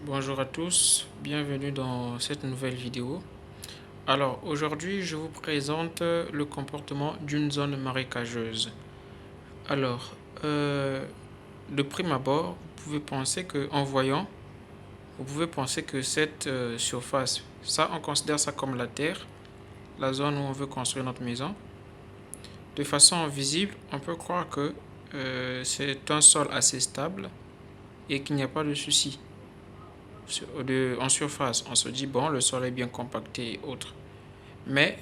Bonjour à tous, bienvenue dans cette nouvelle vidéo. Alors aujourd'hui je vous présente le comportement d'une zone marécageuse. Alors de prime abord, vous pouvez penser que en voyant, vous pouvez penser que cette surface, ça on considère ça comme la terre, la zone où on veut construire notre maison. De façon visible, on peut croire que c'est un sol assez stable et qu'il n'y a pas de souci. En surface, on se dit, bon, le sol est bien compacté et autres. Mais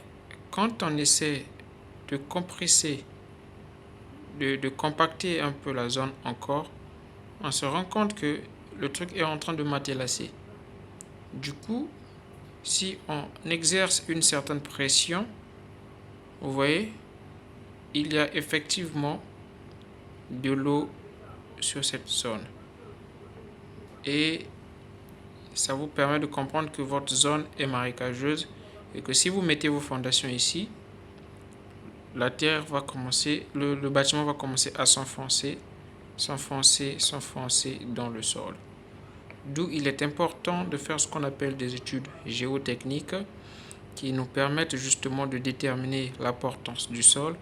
quand on essaie de compresser, de compacter un peu la zone encore, on se rend compte que le truc est en train de matélasser. Du coup, si on exerce une certaine pression, vous voyez, il y a effectivement de l'eau sur cette zone. Et ça vous permet de comprendre que votre zone est marécageuse et que si vous mettez vos fondations ici, la terre va commencer, le bâtiment va commencer à s'enfoncer dans le sol. D'où il est important de faire ce qu'on appelle des études géotechniques qui nous permettent justement de déterminer l'importance du sol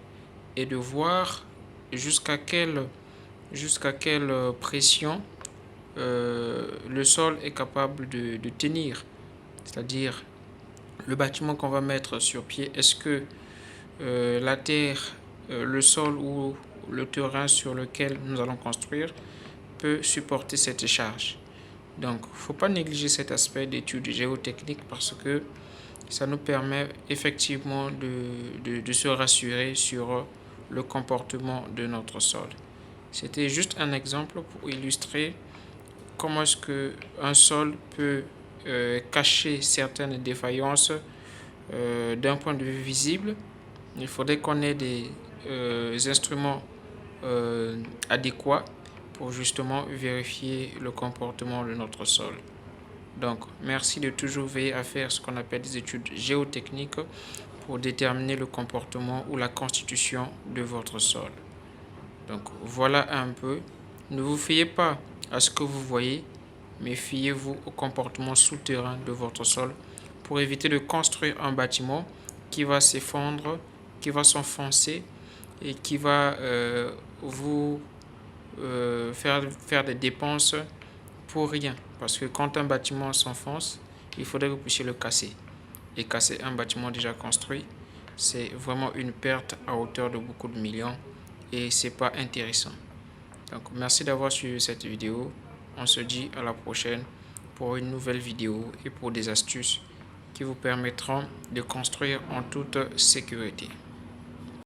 et de voir jusqu'à quelle pression le sol est capable de tenir. C'est-à-dire le bâtiment qu'on va mettre sur pied, est-ce que la terre, le sol ou le terrain sur lequel nous allons construire peut supporter cette charge. Donc, il ne faut pas négliger cet aspect d'étude géotechnique parce que ça nous permet effectivement de se rassurer sur le comportement de notre sol. C'était juste un exemple pour illustrer comment est-ce qu'un sol peut cacher certaines défaillances d'un point de vue visible. Il faudrait qu'on ait des instruments adéquats pour justement vérifier le comportement de notre sol. Donc, merci de toujours veiller à faire ce qu'on appelle des études géotechniques pour déterminer le comportement ou la constitution de votre sol. Donc, voilà un peu. Ne vous fiez pas à ce que vous voyez, mais fiez-vous au comportement souterrain de votre sol pour éviter de construire un bâtiment qui va s'effondrer, qui va s'enfoncer et qui va vous faire des dépenses pour rien. Parce que quand un bâtiment s'enfonce, il faudrait que vous puissiez le casser. Et casser un bâtiment déjà construit, c'est vraiment une perte à hauteur de beaucoup de millions et c'est pas intéressant. Donc merci d'avoir suivi cette vidéo. On se dit à la prochaine pour une nouvelle vidéo et pour des astuces qui vous permettront de construire en toute sécurité.